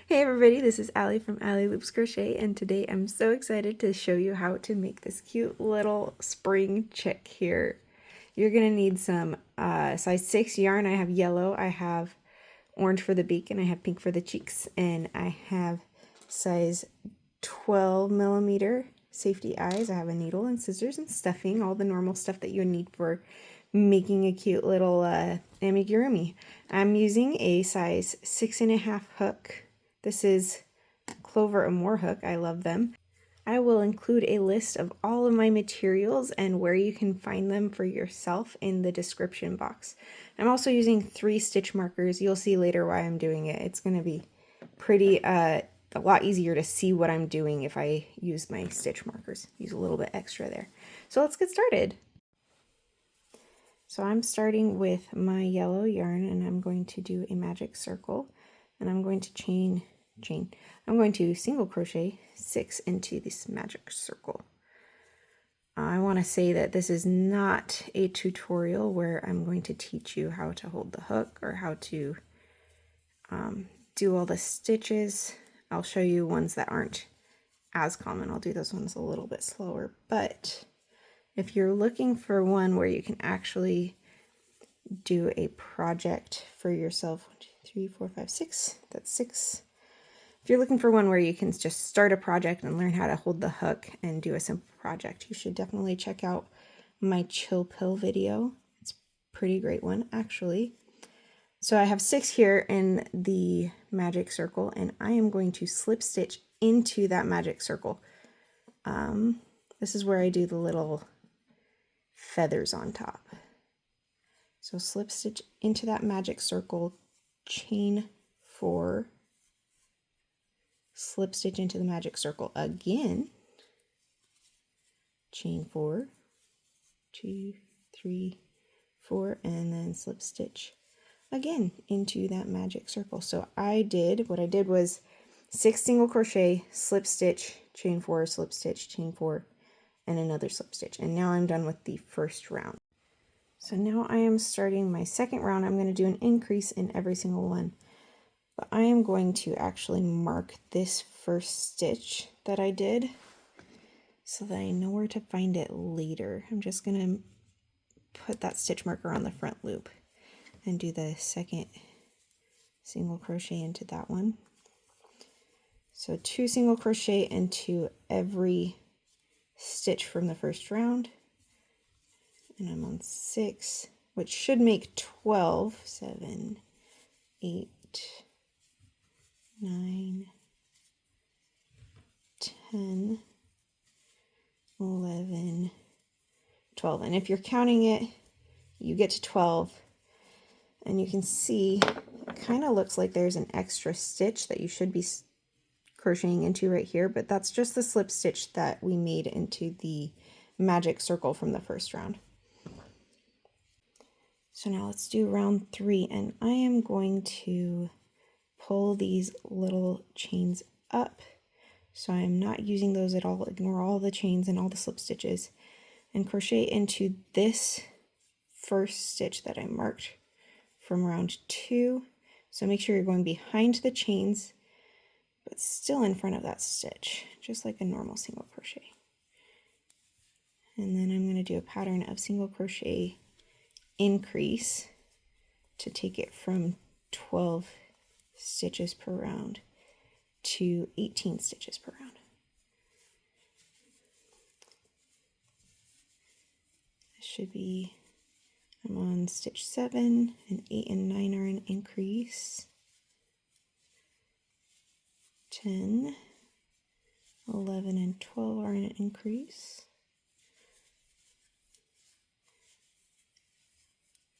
Hey everybody, this is Allie from Allie Loops Crochet, and today I'm so excited to show you how to make this cute little spring chick here. You're going to need some size 6 yarn. I have yellow, I have orange for the beak, and I have pink for the cheeks, and I have size 12 millimeter safety eyes. I have a needle and scissors and stuffing, all the normal stuff that you would need for making a cute little amigurumi. I'm using a size 6.5 hook. This is Clover Amore hook. I love them. I will include a list of all of my materials and where you can find them for yourself in the description box. I'm also using 3 stitch markers. You'll see later why I'm doing it. It's going to be pretty a lot easier to see what I'm doing if I use my stitch markers. Use a little bit extra there. So let's get started. So I'm starting with my yellow yarn, and I'm going to do a magic circle, and I'm going to I'm going to single crochet 6 into this magic circle. I want to say that this is not a tutorial where I'm going to teach you how to hold the hook or how to do all the stitches. I'll show you ones that aren't as common. I'll do those ones a little bit slower, but if you're looking for one where you can actually do a project for yourself, 1, 2, 3, 4, 5, 6, that's 6. If you're looking for one where you can just start a project and learn how to hold the hook and do a simple project, you should definitely check out my Chill Pill video. It's a pretty great one, actually. So I have 6 here in the magic circle, and I am going to slip stitch into that magic circle. This is where I do the little feathers on top. So slip stitch into that magic circle, chain 4, slip stitch into the magic circle again, chain 4, 2, 3, 4, and then slip stitch again into that magic circle. So what I did was 6 single crochet, slip stitch, chain 4, slip stitch, chain 4, and another slip stitch. And now I'm done with the first round. So now I am starting my second round. I'm going to do an increase in every single one, but I am going to actually mark this first stitch that I did so that I know where to find it later. I'm just going to put that stitch marker on the front loop and do the second single crochet into that one. So 2 single crochet into every stitch from the first round, and I'm on 6, which should make 12, 7, 8, 9, 10, 11, 12. And if you're counting it, you get to 12, and you can see it kind of looks like there's an extra stitch that you should be crocheting into right here, but that's just the slip stitch that we made into the magic circle from the first round. So now let's do round 3, and I am going to pull these little chains up. So I'm not using those at all. Ignore all the chains and all the slip stitches, and crochet into this first stitch that I marked from round 2. So make sure you're going behind the chains, but still in front of that stitch, just like a normal single crochet. And then I'm going to do a pattern of single crochet increase to take it from 12 stitches per round to 18 stitches per round. This should be, I'm on stitch 7, and 8 and 9 are an increase. 10, 11, and 12 are an increase.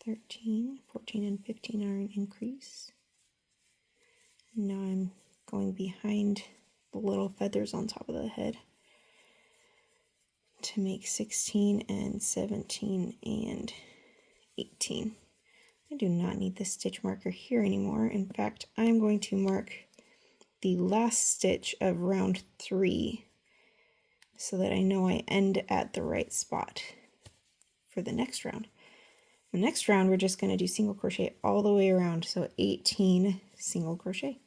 13, 14, and 15 are an increase. And now I'm going behind the little feathers on top of the head to make 16 and 17 and 18. I do not need the stitch marker here anymore. In fact, I'm going to mark the last stitch of round 3 so that I know I end at the right spot for the next round. The next round, we're just going to do single crochet all the way around, so 18 single crochet.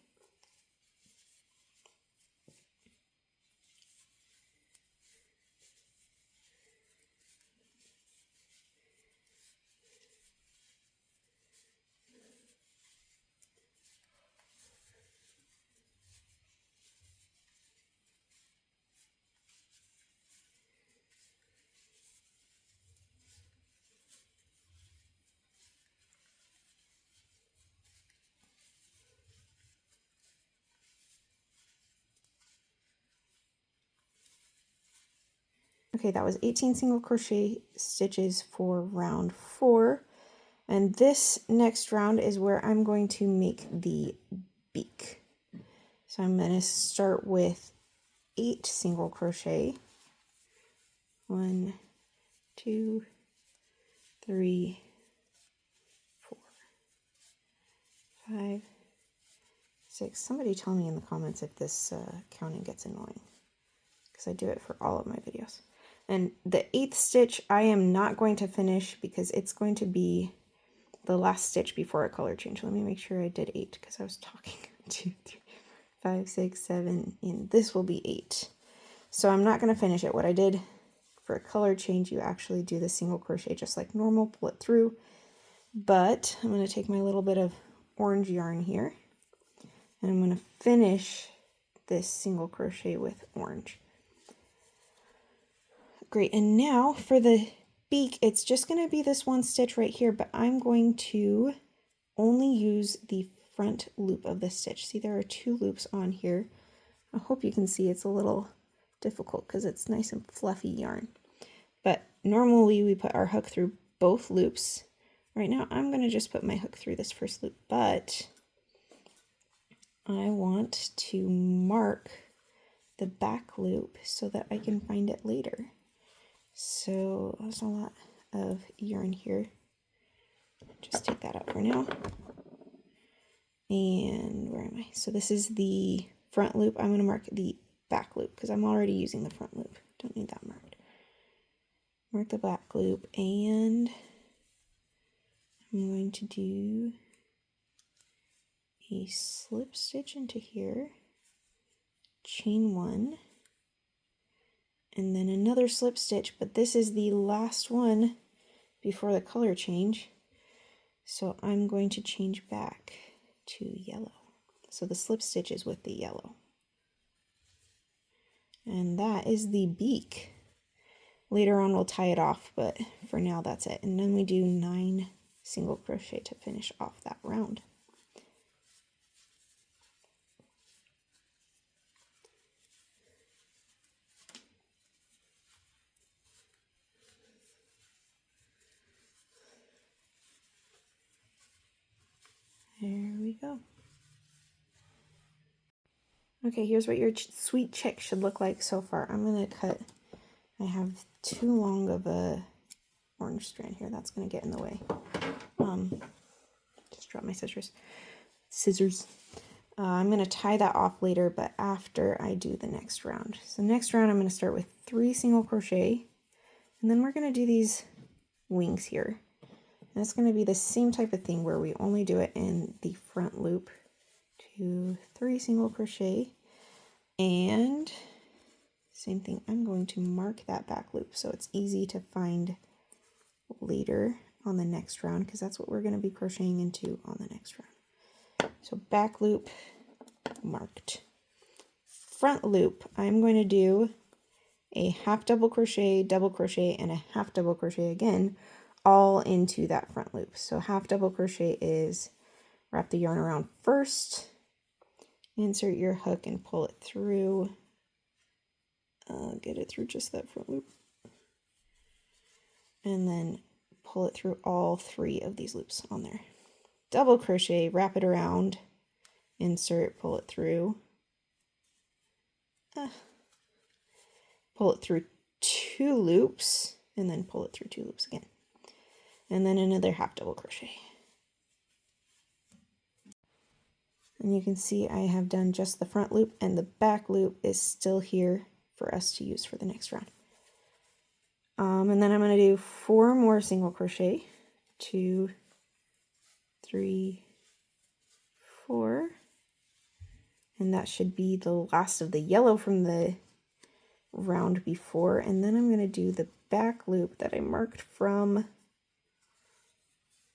Okay, that was 18 single crochet stitches for round 4. And this next round is where I'm going to make the beak. So I'm going to start with 8 single crochet. 1, 2, 3, 4, 5, 6. Somebody tell me in the comments if this counting gets annoying, because I do it for all of my videos. And the 8th stitch I am not going to finish because it's going to be the last stitch before a color change. Let me make sure I did 8 because I was talking. 2, 3, 5, 6, 7, and this will be 8. So I'm not going to finish it. What I did for a color change, you actually do the single crochet just like normal, pull it through. But I'm going to take my little bit of orange yarn here, and I'm going to finish this single crochet with orange. Great, and now for the beak, it's just going to be this one stitch right here, but I'm going to only use the front loop of the stitch. See, there are 2 loops on here. I hope you can see. It's a little difficult because it's nice and fluffy yarn. But normally we put our hook through both loops. Right now I'm going to just put my hook through this first loop, but I want to mark the back loop so that I can find it later. So there's a lot of yarn here. Just take that out for now. And where am I? So this is the front loop. I'm going to mark the back loop because I'm already using the front loop. Don't need that marked. Mark the back loop, and I'm going to do a slip stitch into here, chain 1, and then another slip stitch, but this is the last one before the color change. So I'm going to change back to yellow. So the slip stitch is with the yellow. And that is the beak. Later on we'll tie it off, but for now that's it. And then we do 9 single crochet to finish off that round. There we go. Okay, here's what your sweet chick should look like so far. I'm going to cut, I have too long of a orange strand here. That's going to get in the way. Just drop my scissors. I'm going to tie that off later, but after I do the next round. So next round I'm going to start with 3 single crochet, and then we're going to do these wings here. And it's going to be the same type of thing where we only do it in the front loop. 2, 3 single crochet, and same thing, I'm going to mark that back loop so it's easy to find later on the next round, because that's what we're going to be crocheting into on the next round. So back loop marked. Front loop, I'm going to do a half double crochet, and a half double crochet again, all into that front loop. So half double crochet is wrap the yarn around first, insert your hook and pull it through. Get it through just that front loop. And then pull it through all 3 of these loops on there. Double crochet, wrap it around, insert, pull it through. Pull it through 2 loops, and then pull it through 2 loops again. And then another half double crochet. And you can see I have done just the front loop, and the back loop is still here for us to use for the next round. And then I'm going to do 4 more single crochet. 2, 3, 4. And that should be the last of the yellow from the round before. And then I'm going to do the back loop that I marked from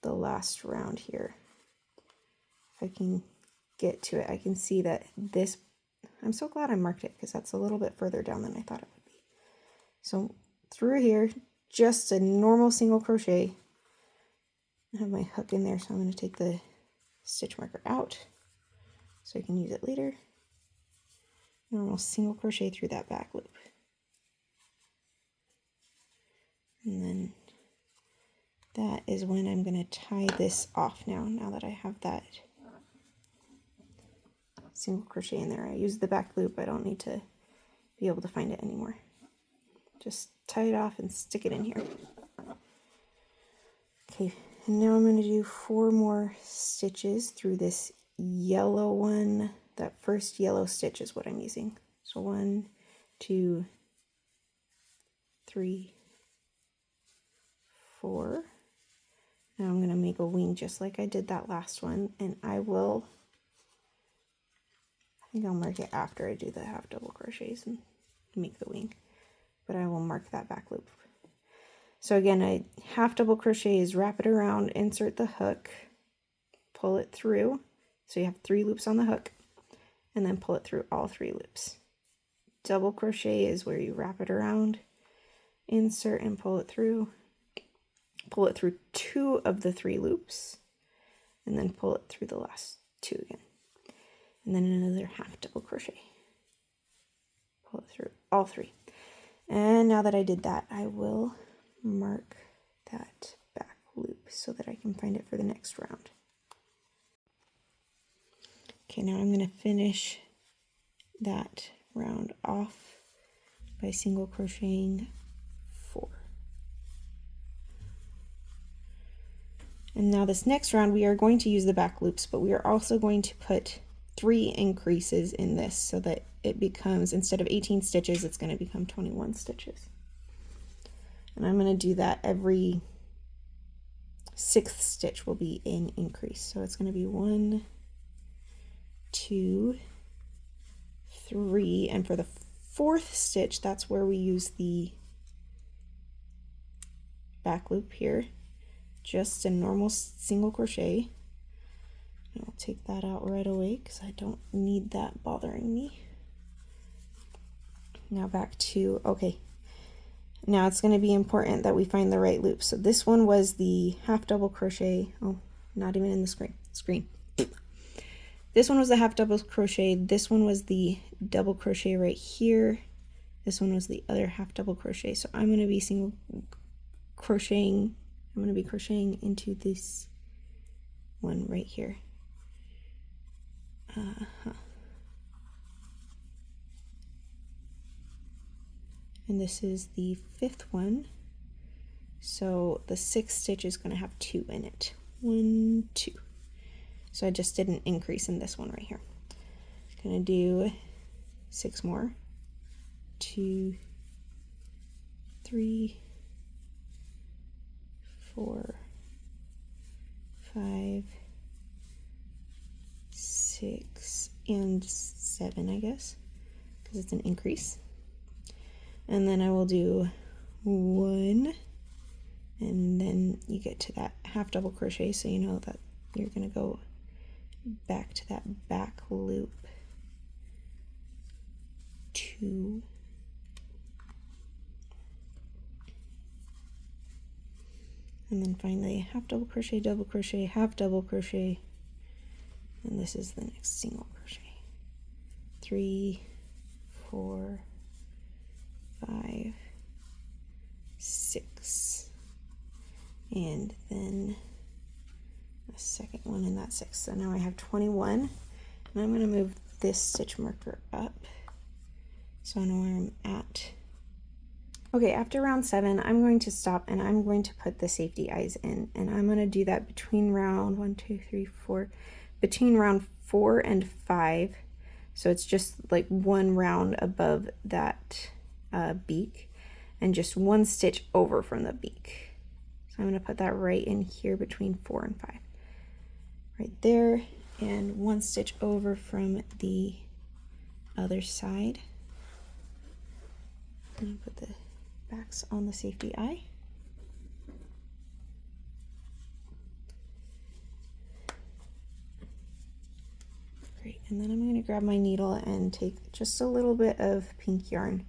the last round here. If I can get to it, I can see that this, I'm so glad I marked it because that's a little bit further down than I thought it would be. So through here, just a normal single crochet. I have my hook in there, so I'm going to take the stitch marker out so I can use it later. Normal single crochet through that back loop. And then that is when I'm going to tie this off now that I have that single crochet in there. I use the back loop. I don't need to be able to find it anymore. Just tie it off and stick it in here. Okay, and now I'm going to do 4 more stitches through this yellow one. That first yellow stitch is what I'm using. So 1, 2, 3, 4. Now I'm going to make a wing just like I did that last one, and I think I'll mark it after I do the half double crochets and make the wing, but I will mark that back loop. So again, I half double crochet is wrap it around, insert the hook, pull it through. So you have 3 loops on the hook, and then pull it through all 3 loops. Double crochet is where you wrap it around, insert and pull it through 2 of the 3 loops, and then pull it through the last 2 again. And then another half double crochet. Pull it through all 3. And now that I did that, I will mark that back loop so that I can find it for the next round. Okay, now I'm going to finish that round off by single crocheting 4. And now this next round we are going to use the back loops, but we are also going to put 3 increases in this so that it becomes, instead of 18 stitches, it's going to become 21 stitches. And I'm going to do that every 6th stitch will be an increase. So it's going to be 1, 2, 3, and for the 4th stitch, that's where we use the back loop here, just a normal single crochet. I'll take that out right away because I don't need that bothering me. Now back to, okay, now it's going to be important that we find the right loop. So this one was the half double crochet. Oh, not even in the screen. This one was the half double crochet. This one was the double crochet right here. This one was the other half double crochet. So I'm going to be crocheting into this one right here. And this is the 5th one, so the 6th stitch is going to have 2 in it. 1, 2. So I just did an increase in this one right here. Going to do 6 more. 2, 3, 4, 5, 6, and 7, I guess, because it's an increase. And then I will do 1, and then you get to that half double crochet, so you know that you're going to go back to that back loop. 2, and then finally half double crochet, half double crochet, and this is the next single crochet. 3, 4, 5, 6, and then a second one in that 6. So now I have 21, and I'm going to move this stitch marker up so I know where I'm at. Okay, after round 7, I'm going to stop and I'm going to put the safety eyes in, and I'm going to do that between round 4 and 5. So it's just like 1 round above that beak and just 1 stitch over from the beak. So I'm going to put that right in here between 4 and 5. Right there, and 1 stitch over from the other side. And put the backs on the safety eye. Great, and then I'm going to grab my needle and take just a little bit of pink yarn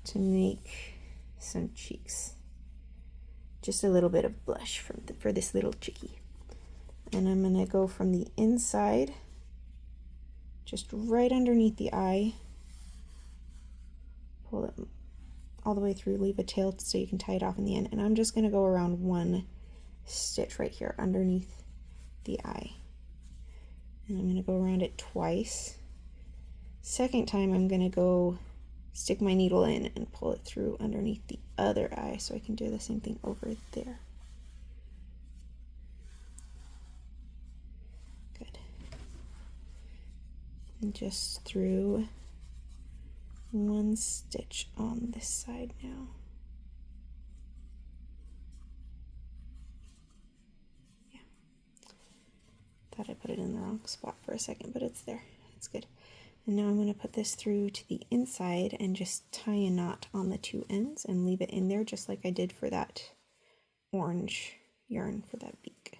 to make some cheeks. Just a little bit of blush for this little chickie. And I'm going to go from the inside, just right underneath the eye, pull it all the way through, leave a tail so you can tie it off in the end. And I'm just going to go around one stitch right here underneath the eye. And I'm going to go around it twice. Second time I'm going to go stick my needle in and pull it through underneath the other eye so I can do the same thing over there. Good. And just through one stitch on this side now. Yeah. Thought I put it in the wrong spot for a second, but it's there. It's good. And now I'm going to put this through to the inside and just tie a knot on the two ends and leave it in there just like I did for that orange yarn for that beak.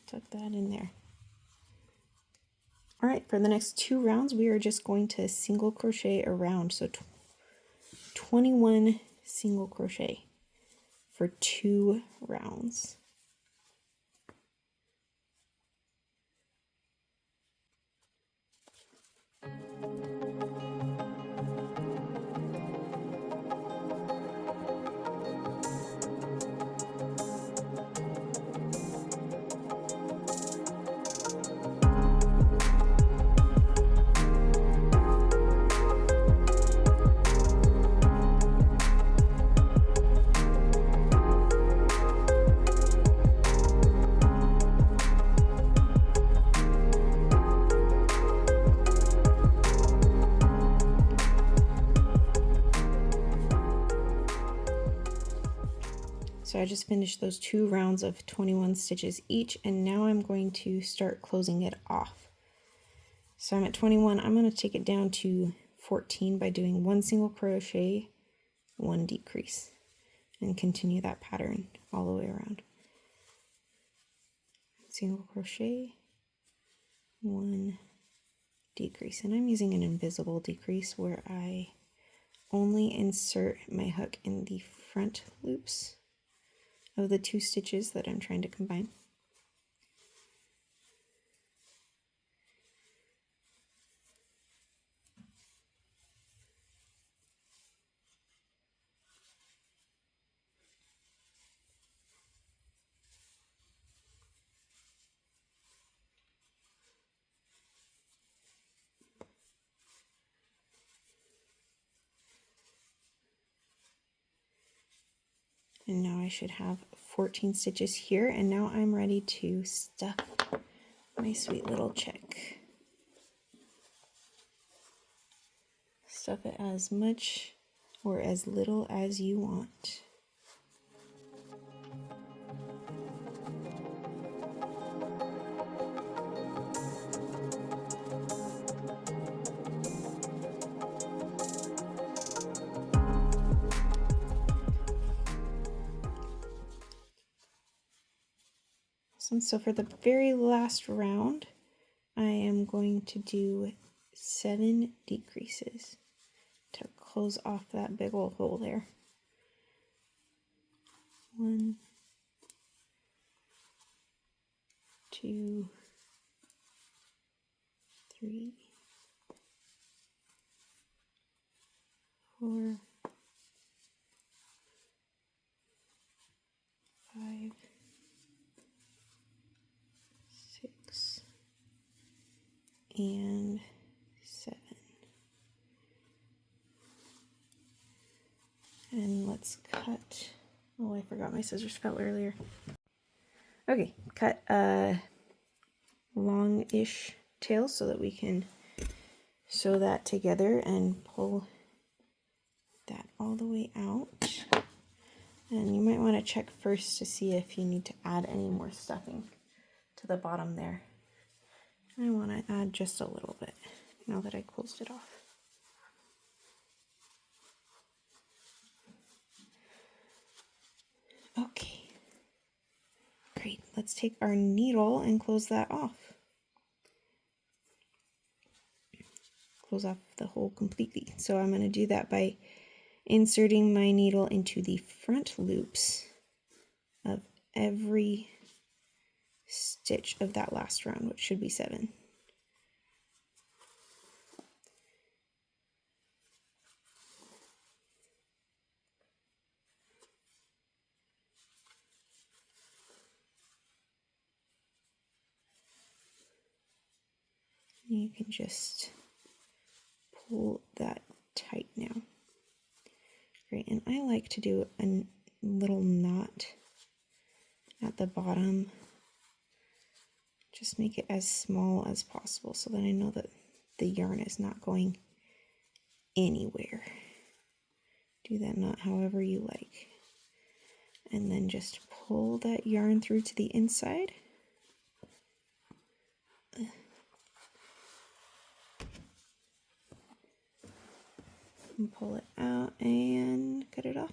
Tuck that in there. All right, for the next 2 rounds, we are just going to single crochet around. So 21 single crochet for 2 rounds. So I just finished those 2 rounds of 21 stitches each, and now I'm going to start closing it off. So I'm at 21. I'm going to take it down to 14 by doing 1 single crochet, 1 decrease, and continue that pattern all the way around. Single crochet, 1 decrease, and I'm using an invisible decrease where I only insert my hook in the front loops of the 2 stitches that I'm trying to combine. And now I should have 14 stitches here, and now I'm ready to stuff my sweet little chick. Stuff it as much or as little as you want. So for the very last round, I am going to do 7 decreases to close off that big old hole there. 1, 2, 3, 4, 5, 6, and 7. And let's cut. Oh, I forgot my scissors fell earlier. Okay, cut a long-ish tail so that we can sew that together and pull that all the way out. And you might want to check first to see if you need to add any more stuffing to the bottom there. I want to add just a little bit now that I closed it off. Okay, great. Let's take our needle and close that off. close off the hole completely. So I'm going to do that by inserting my needle into the front loops of every stitch of that last round, which should be 7. You can just pull that tight now. Great, and I like to do a little knot at the bottom. Just make it as small as possible so that I know that the yarn is not going anywhere. Do that knot however you like. And then just pull that yarn through to the inside. And pull it out and cut it off.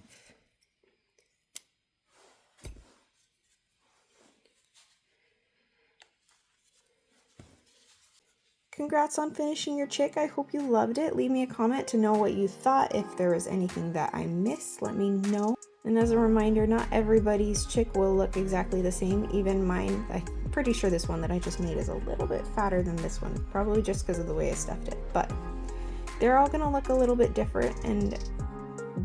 Congrats on finishing your chick. I hope you loved it. Leave me a comment to know what you thought. If there was anything that I missed, let me know. And as a reminder, not everybody's chick will look exactly the same. Even mine, I'm pretty sure this one that I just made is a little bit fatter than this one. Probably just because of the way I stuffed it. But they're all going to look a little bit different, and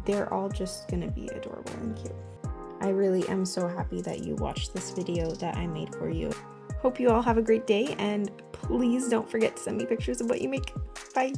they're all just going to be adorable and cute. I really am so happy that you watched this video that I made for you. Hope you all have a great day, and please don't forget to send me pictures of what you make. Bye!